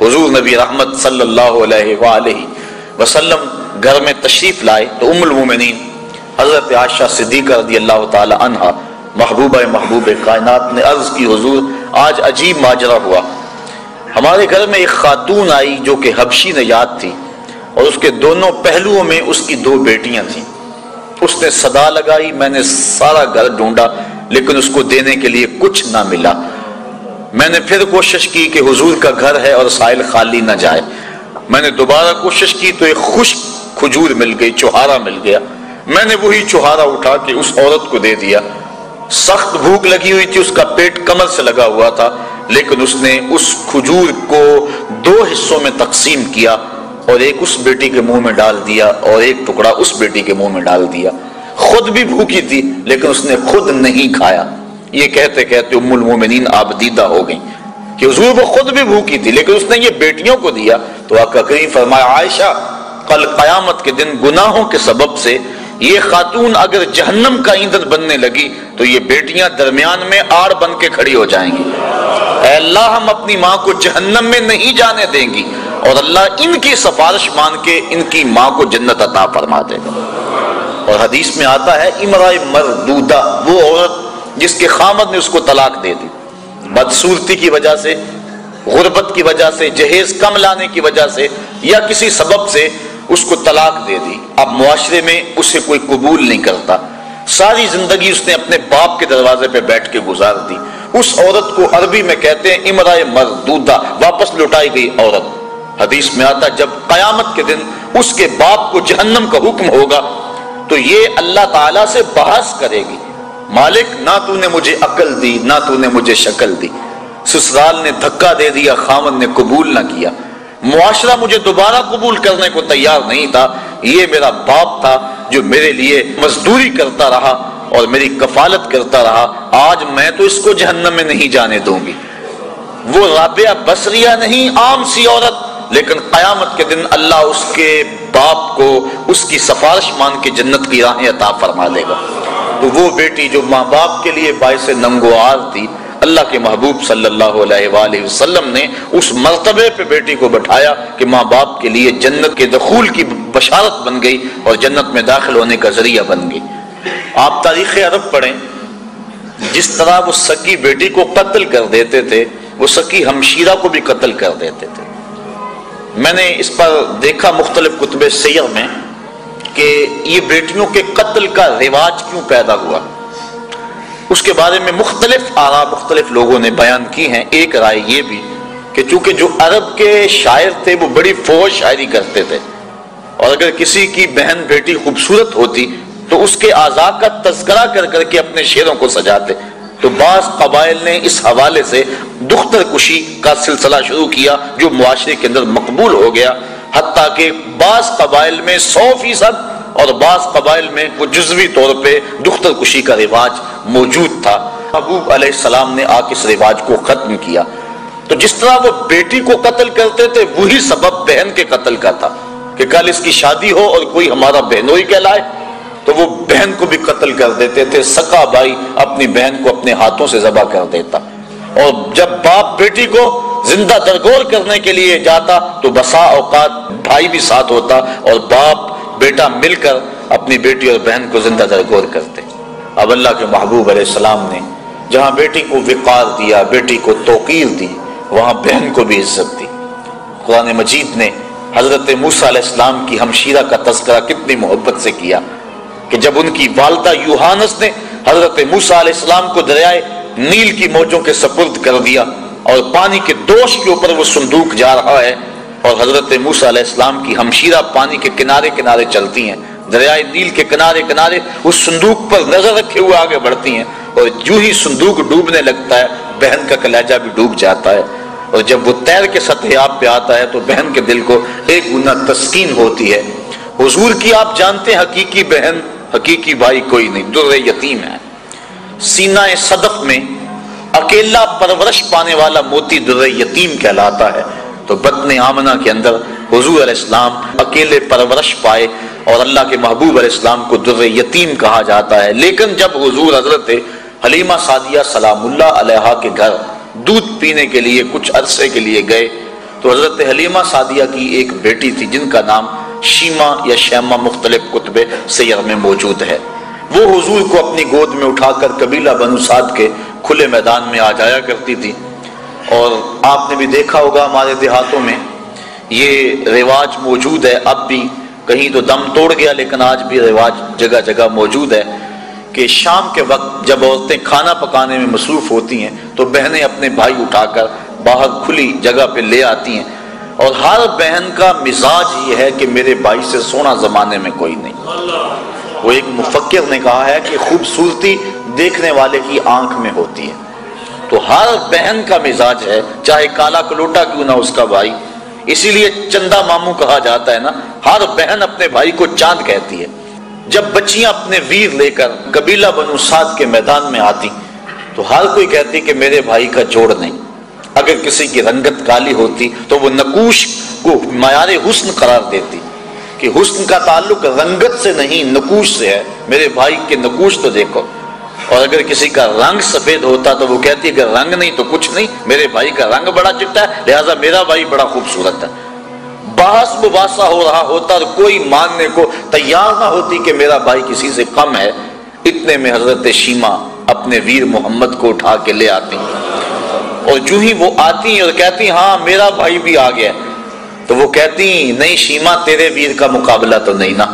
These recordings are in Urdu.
حضور نبی رحمت صلی اللہ علیہ وآلہ وسلم گھر میں تشریف لائے تو ام المومنین حضرت عائشہ صدیقہ رضی اللہ تعالی عنہا محبوب کائنات نے عرض کی حضور آج عجیب ماجرا ہوا، ہمارے گھر میں ایک خاتون آئی جو کہ حبشی نژاد تھی اور اس کے دونوں پہلوؤں میں اس کی 2 بیٹیاں تھیں۔ اس نے صدا لگائی، میں نے سارا گھر ڈھونڈا لیکن اس کو دینے کے لیے کچھ نہ ملا۔ میں نے پھر کوشش کی کہ حضور کا گھر ہے اور سائل خالی نہ جائے، میں نے دوبارہ کوشش کی تو ایک خشک کھجور مل گئی، چوہارا مل گیا، میں نے وہی چوہارا اٹھا کے اس عورت کو دے دیا۔ سخت بھوک لگی ہوئی تھی، اس کا پیٹ کمر سے لگا ہوا تھا، لیکن اس نے اس کھجور کو 2 حصوں میں تقسیم کیا اور ایک اس بیٹی کے منہ میں ڈال دیا اور ایک ٹکڑا اس بیٹی کے منہ میں ڈال دیا۔ خود بھی بھوکی تھی لیکن اس نے خود نہیں کھایا۔ یہ کہتے کہتے ام المومنین آبدیدہ ہو گئیں کہ حضور وہ خود بھی بھوکی تھی لیکن اس نے یہ بیٹیوں کو دیا۔ تو آقا کریم فرمایا عائشہ کل قیامت کے دن گناہوں کے سبب سے یہ خاتون اگر جہنم کا ایندھن بننے لگی تو یہ بیٹیاں درمیان میں آڑ بن کے کھڑی ہو جائیں گی۔ اے اللہ ہم اپنی ماں کو جہنم میں نہیں جانے دیں گی اور اللہ ان کی سفارش مان کے ان کی ماں کو جنت عطا فرما دے گا۔ اور حدیث میں آتا ہے امرأہ مردودہ وہ عورت جس کے خامد نے اس کو طلاق دے دی، بدصورتی کی وجہ سے، غربت کی وجہ سے، جہیز کم لانے کی وجہ سے یا کسی سبب سے اس کو طلاق دے دی۔ اب معاشرے میں اسے کوئی قبول نہیں کرتا، ساری زندگی اس نے اپنے باپ کے دروازے پہ بیٹھ کے گزار دی۔ اس عورت کو عربی میں کہتے ہیں امرأہ مردودہ، واپس لوٹائی گئی عورت۔ حدیث میں آتا جب قیامت کے دن اس کے باپ کو جہنم کا حکم ہوگا تو یہ اللہ تعالیٰ سے بحث کرے گی، مالک نہ تو نے مجھے عقل دی نہ تو نے مجھے شکل دی، سسرال نے دھکا دے دیا، خامد نے قبول نہ کیا، معاشرہ مجھے دوبارہ قبول کرنے کو تیار نہیں تھا، یہ میرا باپ تھا جو میرے لیے مزدوری کرتا رہا اور میری کفالت کرتا رہا، آج میں تو اس کو جہنم میں نہیں جانے دوں گی۔ وہ رابعہ بصریہ نہیں، عام سی عورت، لیکن قیامت کے دن اللہ اس کے باپ کو اس کی سفارش مان کے جنت کی راہیں عطا فرما دے گا۔ تو وہ بیٹی جو ماں باپ کے لیے باعث ننگوار تھی، اللہ کے محبوب صلی اللہ علیہ وآلہ وسلم نے اس مرتبے پہ بیٹی کو بٹھایا کہ ماں باپ کے لیے جنت کے دخول کی بشارت بن گئی اور جنت میں داخل ہونے کا ذریعہ بن گئی۔ آپ تاریخ عرب پڑھیں، جس طرح وہ سکی بیٹی کو قتل کر دیتے تھے وہ سکی ہمشیرہ کو بھی قتل کر دیتے تھے۔ میں نے اس پر دیکھا مختلف کتب سیر میں کہ یہ بیٹیوں کے قتل کا رواج کیوں پیدا ہوا، اس کے بارے میں مختلف آراء مختلف لوگوں نے بیان کی ہیں۔ ایک رائے یہ بھی کہ چونکہ جو عرب کے شاعر تھے وہ بڑی فوج شاعری کرتے تھے اور اگر کسی کی بہن بیٹی خوبصورت ہوتی تو اس کے اعضاء کا تذکرہ کر کر کے اپنے شعروں کو سجاتے، تو بعض قبائل نے اس حوالے سے دختر کشی کا سلسلہ شروع کیا جو معاشرے کے اندر مقبول ہو گیا، حتیٰ کہ بعض قبائل میں 100% اور بعض قبائل میں وہ جزوی طور پہ دختر کشی کا رواج موجود تھا۔ محبوب علیہ السلام نے آ کے اس رواج کو ختم کیا۔ تو جس طرح وہ بیٹی کو قتل کرتے تھے وہی سبب بہن کے قتل کا تھا کہ کل اس کی شادی ہو اور کوئی ہمارا بہنوئی کہلائے تو وہ بہن کو بھی قتل کر دیتے تھے۔ سکا بھائی اپنی بہن کو اپنے ہاتھوں سے ذبح کر دیتا، اور جب باپ بیٹی کو زندہ درگور کرنے کے لیے جاتا تو بسا اوقات بھائی بھی ساتھ ہوتا اور باپ بیٹا مل کر اپنی بیٹی اور بہن کو زندہ درگور کرتے۔ اب اللہ کے محبوب علیہ السلام نے جہاں بیٹی کو وقار دیا، بیٹی کو توقیر دی، وہاں بہن کو بھی عزت دی۔ قرآن مجید نے حضرت موسیٰ علیہ السلام کی ہمشیرہ کا تذکرہ کتنی محبت سے کیا کہ جب ان کی والدہ یوحانس نے حضرت موسیٰ علیہ السلام کو دریائے نیل کی موجوں کے سپرد کر دیا اور پانی کے دوش کے اوپر وہ صندوق جا رہا ہے اور حضرت موسیٰ علیہ السلام کی ہمشیرہ پانی کے کنارے کنارے چلتی ہیں، دریائے نیل کے کنارے کنارے اس صندوق پر نظر رکھے ہوئے آگے بڑھتی ہیں، اور جو ہی صندوق ڈوبنے لگتا ہے بہن کا کلیجہ بھی ڈوب جاتا ہے، اور جب وہ تیر کے سطح آب پہ آتا ہے تو بہن کے دل کو ایک گنا تسکین ہوتی ہے۔ حضور کی آپ جانتے ہیں حقیقی بہن حقیقی بھائی کوئی نہیں، در یتیم ہے۔ سینہ صدف میں اکیلا پرورش پانے والا موتی در یتیم کہلاتا ہے، تو بطن آمنہ کے اندر حضور علیہ السلام اکیلے پرورش پائے اور اللہ کے محبوب علیہ السلام کو در یتیم کہا جاتا ہے۔ لیکن جب حضور حضرت حلیمہ سعدیہ سلام اللہ علیہا کے گھر دودھ پینے کے لیے کچھ عرصے کے لیے گئے تو حضرت حلیمہ سعدیہ کی ایک بیٹی تھی جن کا نام شیمہ یا شیمہ مختلف کتب سیر میں موجود ہے، وہ حضور کو اپنی گود میں اٹھا کر قبیلہ بنو سعد کے کھلے میدان میں آ جایا کرتی تھی۔ اور آپ نے بھی دیکھا ہوگا ہمارے دیہاتوں میں یہ رواج موجود ہے، اب بھی کہیں تو دم توڑ گیا لیکن آج بھی رواج جگہ جگہ موجود ہے کہ شام کے وقت جب عورتیں کھانا پکانے میں مصروف ہوتی ہیں تو بہنیں اپنے بھائی اٹھا کر باہر کھلی جگہ پہ لے آتی ہیں، اور ہر بہن کا مزاج یہ ہے کہ میرے بھائی سے سونا زمانے میں کوئی نہیں۔ وہ ایک مفکر نے کہا ہے کہ خوبصورتی دیکھنے والے کی آنکھ میں ہوتی ہے، تو ہر بہن کا مزاج ہے چاہے کالا کلوٹا کیوں نہ اس کا بھائی، اسی لیے چندہ ماموں کہا جاتا ہے نا، ہر بہن اپنے بھائی کو چاند کہتی ہے۔ جب بچیاں اپنے ویر لے کر قبیلہ بنو سعد کے میدان میں آتی تو ہر کوئی کہتی کہ میرے بھائی کا جوڑ نہیں۔ اگر کسی کی رنگت کالی ہوتی تو وہ نقوش کو معیار حسن قرار دیتی کہ حسن کا تعلق رنگت سے نہیں نقوش سے ہے، میرے بھائی کے نقوش تو دیکھو۔ اور اگر کسی کا رنگ سفید ہوتا تو وہ کہتی ہے کہ رنگ نہیں تو کچھ نہیں، میرے بھائی کا رنگ بڑا چٹا ہے لہذا میرا بھائی بڑا خوبصورت ہے۔ بحث مباحثہ ہو رہا ہوتا اور کوئی ماننے کو تیار نہ ہوتی کہ میرا بھائی کسی سے کم ہے، اتنے میں حضرت شیمہ اپنے ویر محمد کو اٹھا کے لے آتی، اور جو ہی وہ آتی اور کہتی ہاں میرا بھائی بھی آ گیا، تو وہ کہتی نہیں شیمہ تیرے ویر کا مقابلہ تو نہیں نا۔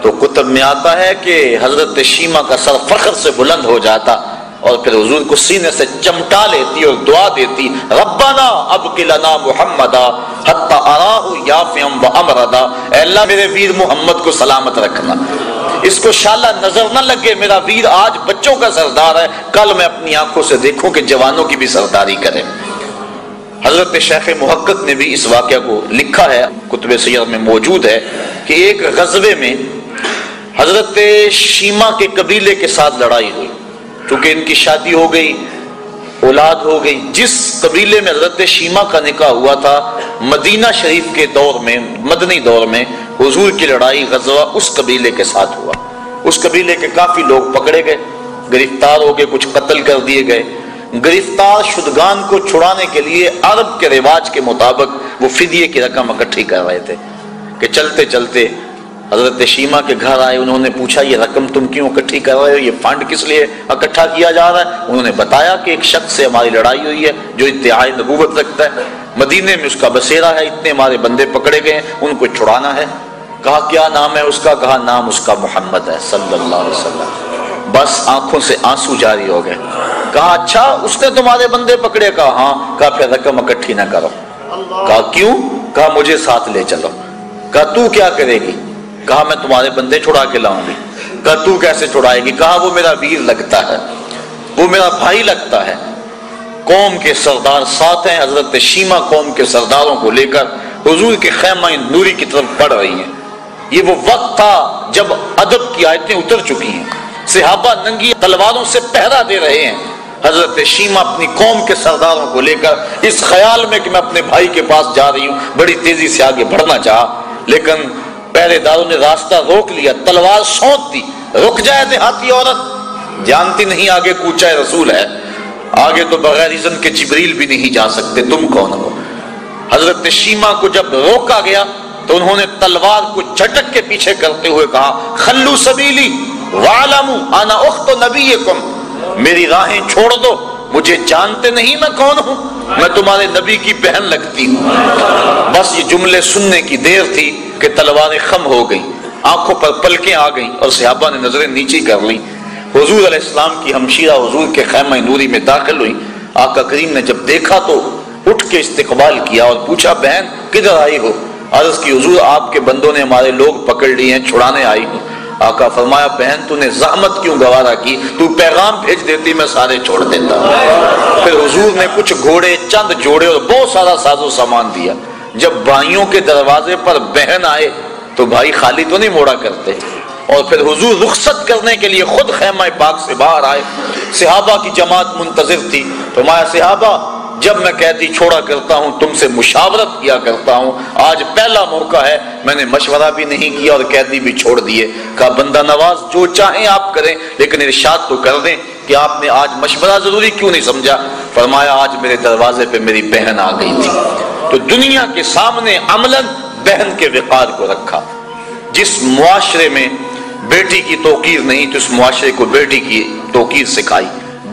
تو کتب میں آتا ہے کہ حضرت شیمہ کا سر فخر سے بلند ہو جاتا اور پھر حضور کو سینے سے چمٹا لیتی اور دعا دیتی، ربنا ابق لنا محمدا حتی اراہ یافعا وامردا، اے اللہ میرے ویر محمد کو سلامت رکھنا، اس کو شالہ نظر نہ لگے، میرا ویر آج بچوں کا سردار ہے، کل میں اپنی آنکھوں سے دیکھوں کہ جوانوں کی بھی سرداری کرے۔ حضرت شیخ محقق نے بھی اس واقعہ کو لکھا ہے، کتب سیر میں موجود ہے کہ ایک غزوے میں حضرت شیمہ کے قبیلے کے ساتھ لڑائی ہوئی، چونکہ ان کی شادی ہو گئی، اولاد ہو گئی۔ جس قبیلے میں حضرت شیمہ کا نکاح ہوا تھا مدینہ شریف کے دور میں، مدنی دور میں حضور کی لڑائی غزوہ اس قبیلے کے ساتھ ہوا۔ اس قبیلے کے کافی لوگ پکڑے گئے، گرفتار ہو گئے، کچھ قتل کر دیے گئے۔ گرفتار شدگان کو چھڑانے کے لیے عرب کے رواج کے مطابق وہ فدیے کی رقم اکٹھی کر رہے تھے کہ چلتے چلتے حضرت شیمہ کے گھر آئے، انہوں نے پوچھا یہ رقم تم کیوں اکٹھی کر رہے ہو، یہ فنڈ کس لیے اکٹھا کیا جا رہا ہے؟ انہوں نے بتایا کہ ایک شخص سے ہماری لڑائی ہوئی ہے جو ادعائے نبوت رکھتا ہے، مدینے میں اس کا بسیرا ہے، اتنے ہمارے بندے پکڑے گئے ہیں، ان کو چھڑانا ہے۔ کہا کیا نام ہے اس کا؟ کہا نام اس کا محمد ہے صلی اللہ علیہ وسلم۔ بس آنکھوں سے آنسو جاری ہو گئے۔ کہا اچھا اس نے تمہارے بندے پکڑے؟ کہا ہاں۔ کہا پھر رقم اکٹھی نہ کرو۔ کہا کیوں؟ کہا مجھے ساتھ لے چلو۔ کہا تو کیا کرے گی؟ کہا میں تمہارے بندے چھڑا کے لاؤں گی۔ کہا تو کیسے چھڑائے گی؟ کہا وہ میرا ویر لگتا ہے، وہ میرا بھائی لگتا ہے۔ قوم کے سردار ساتھ ہیں، حضرت شیمہ قوم کے سرداروں کو لے کر حضور کے خیمہ نوری کی طرف بڑھ رہی ہیں۔ یہ وہ وقت تھا جب ادب کی آیتیں اتر چکی ہیں، صحابہ ننگی تلواروں سے پہرا دے رہے ہیں۔ حضرت شیمہ اپنی قوم کے سرداروں کو لے کر اس خیال میں کہ میں اپنے بھائی کے پاس جا رہی ہوں بڑی تیزی سے آگے بڑھنا چاہا، لیکن پہرے داروں نے راستہ روک لیا، تلوار سونت دی۔ رک جائے دیہاتی عورت، جانتی نہیں آگے کوچہ رسول ہے، آگے تو بغیر اذن کے جبریل بھی نہیں جا سکتے، تم کون ہو؟ حضرت شیمہ کو جب روکا گیا تو انہوں نے تلوار کو جھٹک کے پیچھے کرتے ہوئے کہا خلو سبیلی وَعْلَمُوا انا اخت نبیکم، میری راہیں چھوڑ دو، مجھے جانتے نہیں میں کون ہوں، میں تمہارے نبی کی بہن لگتی ہوں۔ بس یہ جملے سننے کی دیر تھی کہ تلواریں خم ہو گئیں، آنکھوں پر پلکیں آ گئیں اور صحابہ نے نظریں نیچی کر لیں۔ حضور علیہ السلام کی ہمشیرہ حضور کے خیمہ نوری میں داخل ہوئی۔ آقا کریم نے جب دیکھا تو اٹھ کے استقبال کیا اور پوچھا بہن کدھر آئی ہو؟ عرض کی حضور آپ کے بندوں نے ہمارے لوگ پکڑ لیے ہیں، چھڑانے آئی ہوں۔ آقا فرمایا بہن تو نے زحمت کیوں گوارا کی، تو پیغام بھیج دیتی میں سارے چھوڑ دیتا۔ پھر حضور نے کچھ گھوڑے، چند جوڑے اور بہت سارا ساز و سامان دیا۔ جب بھائیوں کے دروازے پر بہن آئے تو بھائی خالی تو نہیں موڑا کرتے، اور پھر حضور رخصت کرنے کے لیے خود خیمہ پاک سے باہر آئے۔ صحابہ کی جماعت منتظر تھی۔ فرمایا صحابہ جب میں قیدی چھوڑا کرتا ہوں تم سے مشاورت کیا کرتا ہوں، آج پہلا موقع ہے میں نے مشورہ بھی نہیں کیا اور قیدی بھی چھوڑ دیے۔ کہا بندہ نواز جو چاہیں آپ کریں لیکن ارشاد تو کر دیں کہ آپ نے آج مشورہ ضروری کیوں نہیں سمجھا؟ فرمایا آج میرے دروازے پہ میری بہن آ گئی تھی، تو دنیا کے سامنے عملاً بہن کے وقار کو رکھا. جس معاشرے میں بیٹی کی توقیر نہیں تھی اس معاشرے کو بیٹی کی توقیر سکھائی.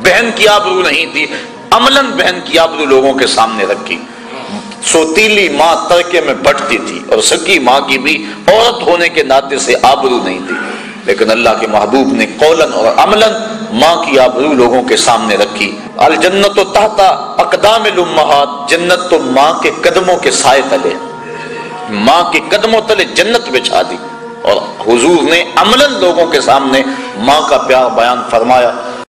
بہن کی آبرو نہیں تھی، عملاً بہن کی آبرو لوگوں کے سامنے رکھی. سوتیلی ماں ترکے میں بٹتی تھی اور سکی ماں کی بھی عورت ہونے کے ناطے سے آبرو نہیں تھی، لیکن اللہ کے محبوب نے قولاً اور عملاً ماں کی آبرو لوگوں کے سامنے رکھی. الجنت تحت اقدام الامہات، جنت تو ماں کے قدموں کے سائے تلے، ماں کے قدموں تلے جنت بچھا دی. اور حضور نے عملاً لوگوں کے سامنے ماں کا پیار بیان فرمایا.